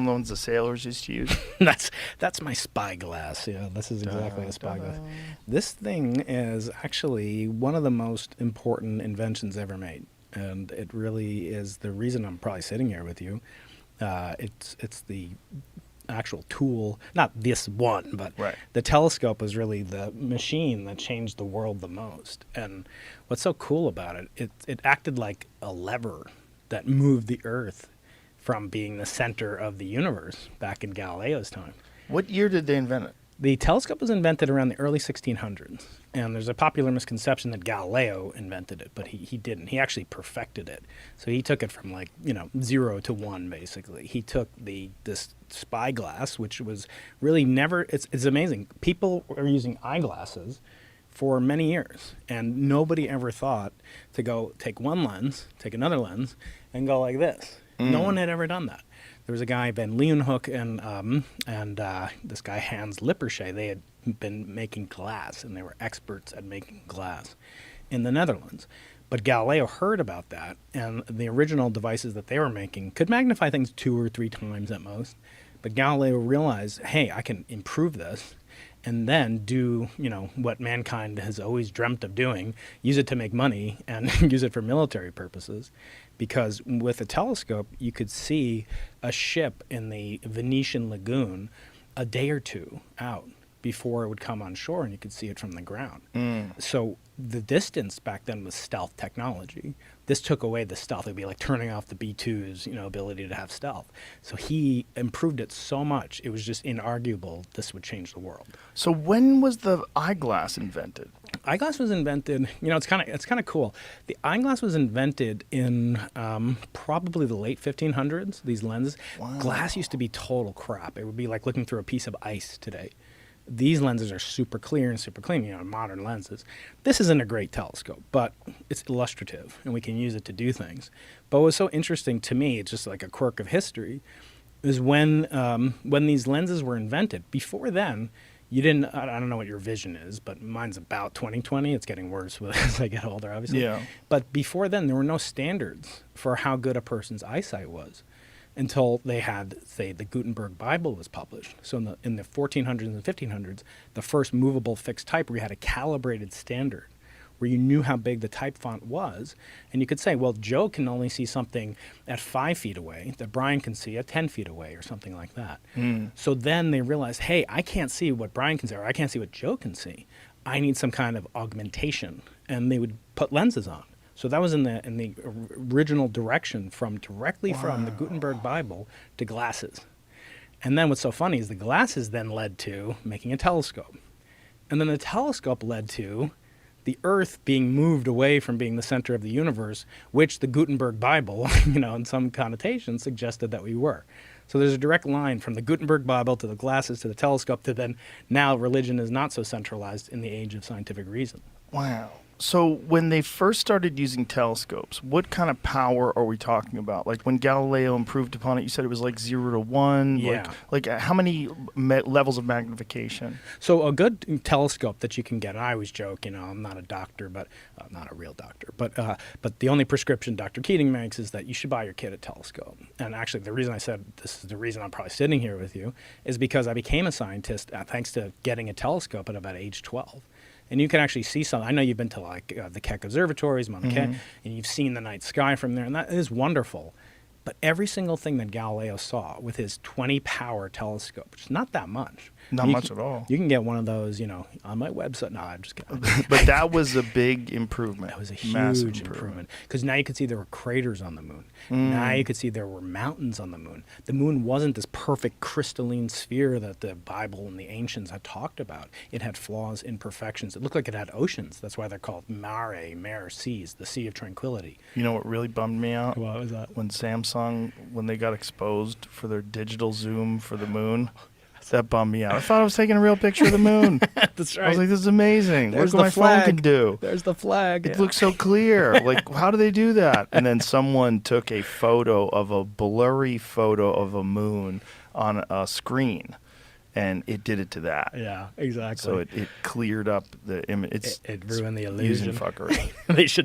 the ones the sailors used to use? That's my spyglass. Yeah, this is exactly a spyglass. This thing is actually one of the most important inventions ever made, and it really is the reason I'm probably sitting here with you. It's the actual tool, not this one, but the telescope was really the machine that changed the world the most. And what's so cool about it, it acted like a lever that moved the Earth from being the center of the universe back in Galileo's time. What year did they invent it? The telescope was invented around the early 1600s, and there's a popular misconception that Galileo invented it, but he didn't. He actually perfected it. So he took it from 0 to 1, basically. He took this spyglass, which was really never, it's amazing. People were using eyeglasses for many years, and nobody ever thought to go take one lens, take another lens, and go like this. No one had ever done that. There was a guy, Van Leeuwenhoek, and this guy, Hans Lippershey. They had been making glass, and they were experts at making glass in the Netherlands. But Galileo heard about that, and the original devices that they were making could magnify things 2 or 3 times at most. But Galileo realized, hey, I can improve this and then do, what mankind has always dreamt of doing, use it to make money and use it for military purposes. Because with a telescope, you could see a ship in the Venetian lagoon a day or two out before it would come on shore, and you could see it from the ground. So the distance back then was stealth technology. This took away the stealth. It would be like turning off the B-2's ability to have stealth. So he improved it so much, it was just inarguable this would change the world. So when was the eyeglass invented? Eyeglass was invented, it's kind of cool. The eyeglass was invented in probably the late 1500s, these lenses. Wow. Glass used to be total crap. It would be like looking through a piece of ice today. These lenses are super clear and super clean, modern lenses. This isn't a great telescope, but it's illustrative, and we can use it to do things. But what's so interesting to me, it's just like a quirk of history, is when these lenses were invented. Before then, you didn't, I don't know what your vision is, but mine's about 20/20. It's getting worse as I get older, obviously. Yeah. But before then, there were no standards for how good a person's eyesight was until they had, say, the Gutenberg Bible was published. So in the 1400s and 1500s, the first movable fixed type where you had a calibrated standard, where you knew how big the type font was. And you could say, well, Joe can only see something at 5 feet away that Brian can see at 10 feet away or something like that. So then they realized, hey, I can't see what Brian can see, or I can't see what Joe can see. I need some kind of augmentation. And they would put lenses on. So that was in the original direction directly from the Gutenberg Bible to glasses. And then what's so funny is the glasses then led to making a telescope. And then the telescope led to the Earth being moved away from being the center of the universe, which the Gutenberg Bible, in some connotation, suggested that we were. So there's a direct line from the Gutenberg Bible to the glasses to the telescope to then now religion is not so centralized in the age of scientific reason. Wow. So when they first started using telescopes, what kind of power are we talking about? Like when Galileo improved upon it, you said it was like 0 to 1. Yeah. Like how many levels of magnification? So a good telescope that you can get, and I always joke, I'm not a doctor, but not a real doctor, but the only prescription Dr. Keating makes is that you should buy your kid a telescope. And actually the reason I said this is the reason I'm probably sitting here with you is because I became a scientist thanks to getting a telescope at about age 12. And you can actually see something. I know you've been to the Keck observatories, Mauna Kea, and you've seen the night sky from there, and that is wonderful. But every single thing that Galileo saw with his 20-power telescope, which is not that much. Not much at all. You can get one of those, on my website. No, I'm just kidding. But that was a big improvement. That was a huge improvement. Because now you could see there were craters on the moon. Now you could see there were mountains on the moon. The moon wasn't this perfect crystalline sphere that the Bible and the ancients had talked about. It had flaws, imperfections. It looked like it had oceans. That's why they're called mare, seas, the sea of tranquility. You know what really bummed me out? What was that? When Samsung, when they got exposed for their digital zoom for the moon. That bummed me out. I thought I was taking a real picture of the moon. That's right. I was like, this is amazing. There's Look what my phone can do. There's the flag. It looks so clear. Like, how do they do that? And then someone took a blurry photo of a moon on a screen, and it did it to that. Yeah, exactly. So it cleared up the image. It ruined the illusion. Using fuckery. They should